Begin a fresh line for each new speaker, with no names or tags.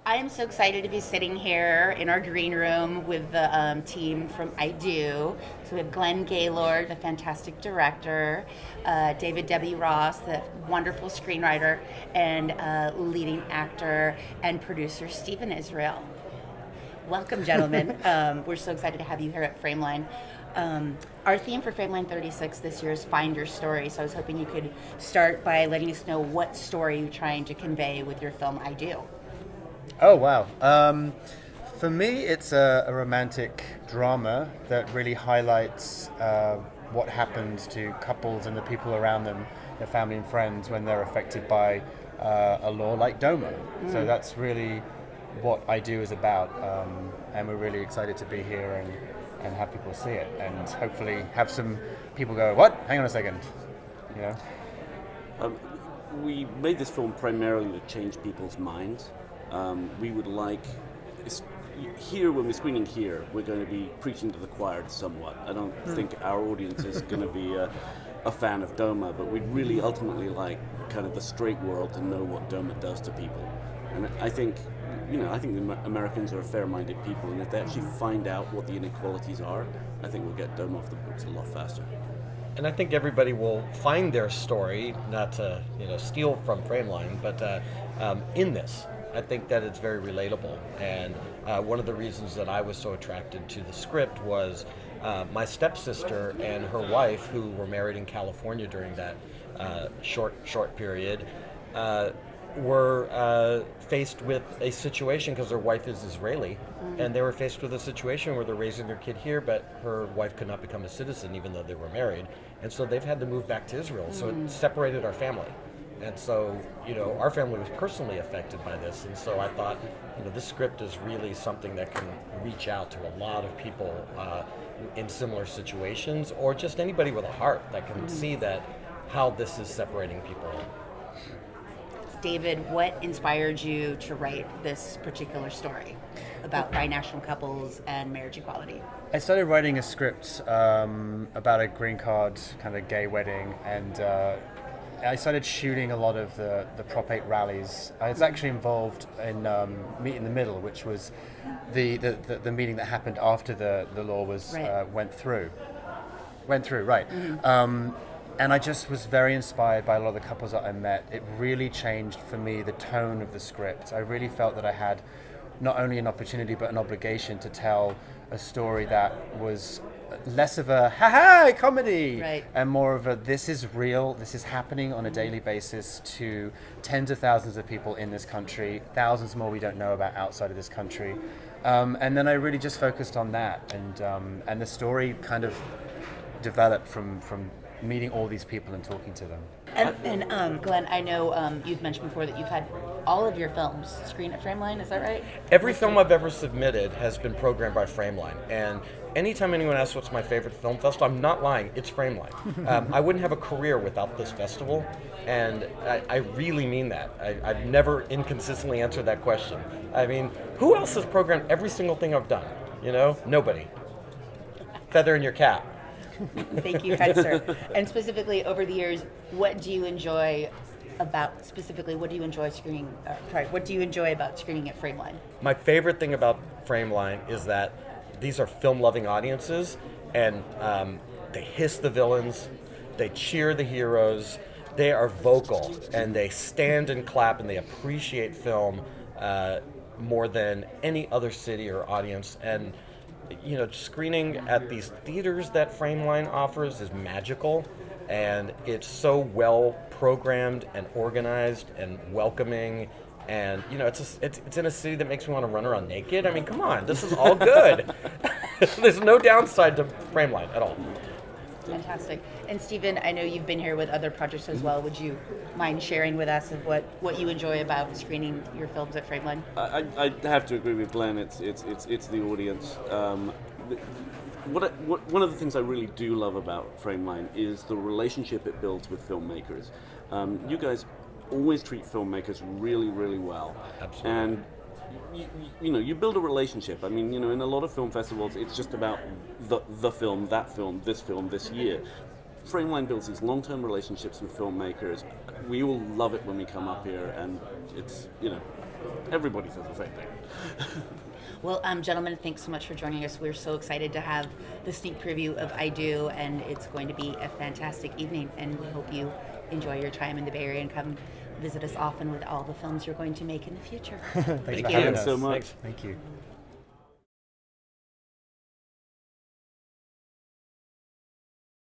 I am so excited to be sitting here in our green room with the team from I Do. So we have Glenn Gaylord, the fantastic director, David Debbie Ross, the wonderful screenwriter, and leading actor and producer Stephen Israel. Welcome, gentlemen. We're so excited to have you here at Frameline. Our theme for Frameline36 this year is Find Your Story. So I was hoping you could start by letting us know what story you're trying to convey with your film I Do.
Oh, wow. For me, it's a romantic drama that really highlights what happens to couples and the people around them, their family and friends, when they're affected by a law like DOMA. So that's really what I Do is about. And we're really excited to be here and have people see it. And hopefully have some people go, what? Hang on a second. You know?
We made this film primarily to change people's minds. We would like, here when we're screening here, we're going to be preaching to the choir somewhat. I don't think our audience is going to be a fan of DOMA, but we'd really ultimately like kind of the straight world to know what DOMA does to people. And I think, I think the Americans are a fair-minded people, and if they actually find out what the inequalities are, I think we'll get DOMA off the books a lot faster.
And I think everybody will find their story, not to steal from Frameline, but in this. I think that it's very relatable, and one of the reasons that I was so attracted to the script was my stepsister and her wife, who were married in California during that short period, were faced with a situation because their wife is Israeli, and they were faced with a situation where they're raising their kid here, but her wife could not become a citizen even though they were married, and so they've had to move back to Israel. So it separated our family. And so, our family was personally affected by this. And so I thought, this script is really something that can reach out to a lot of people in similar situations, or just anybody with a heart that can see that how this is separating people.
David, what inspired you to write this particular story about binational couples and marriage equality?
I started writing a script about a green card kind of gay wedding, and I started shooting a lot of the Prop 8 rallies. I was actually involved in Meet in the Middle, which was the meeting that happened after the law was went through. Right. And I just was very inspired by a lot of the couples that I met. It really changed for me the tone of the script. I really felt that I had not only an opportunity but an obligation to tell a story that was less of a ha-ha comedy, and more of a this is real, this is happening on a daily basis to tens of thousands of people in this country, thousands more we don't know about outside of this country. And then I really just focused on that, and the story kind of developed from meeting all these people and talking to them.
And Glenn, I know you've mentioned before that you've had all of your films screen at Frameline, is that right?
Every film I've ever submitted has been programmed by Frameline, and anytime anyone asks what's my favorite film festival, I'm not lying, it's Frameline. I wouldn't have a career without this festival, and I really mean that. I've never inconsistently answered that question. I mean, who else has programmed every single thing I've done? Nobody. Feather in your cap.
Thank you, kind sir. And specifically, over the years, what do you enjoy about screening? What do you enjoy about screening at Frameline?
My favorite thing about Frameline is that these are film-loving audiences, and they hiss the villains, they cheer the heroes, they are vocal, and they stand and clap, and they appreciate film more than any other city or audience. And screening at these theaters that Frameline offers is magical, and it's so well programmed and organized and welcoming, and it's in a city that makes me want to run around naked. I mean, come on, this is all good. There's no downside to Frameline at all.
Fantastic. And Stephen, I know you've been here with other projects as well. Would you mind sharing with us of what you enjoy about screening your films at Frameline?
I have to agree with Glenn. It's the audience. One of the things I really do love about Frameline is the relationship it builds with filmmakers. You guys always treat filmmakers really, really well.
Absolutely.
And you build a relationship. I mean, in a lot of film festivals, it's just about the film, that film, this year. Frameline builds these long-term relationships with filmmakers we all love it when we come up here, and it's, everybody says the same thing.
Well, gentlemen, thanks so much for joining us. We're so excited to have the sneak preview of I Do, and it's going to be a fantastic evening, and we hope you enjoy your time in the Bay Area and come visit us often with all the films you're going to make in the future.
Thanks
Thank
for
you
having us.
so much.
Thank you.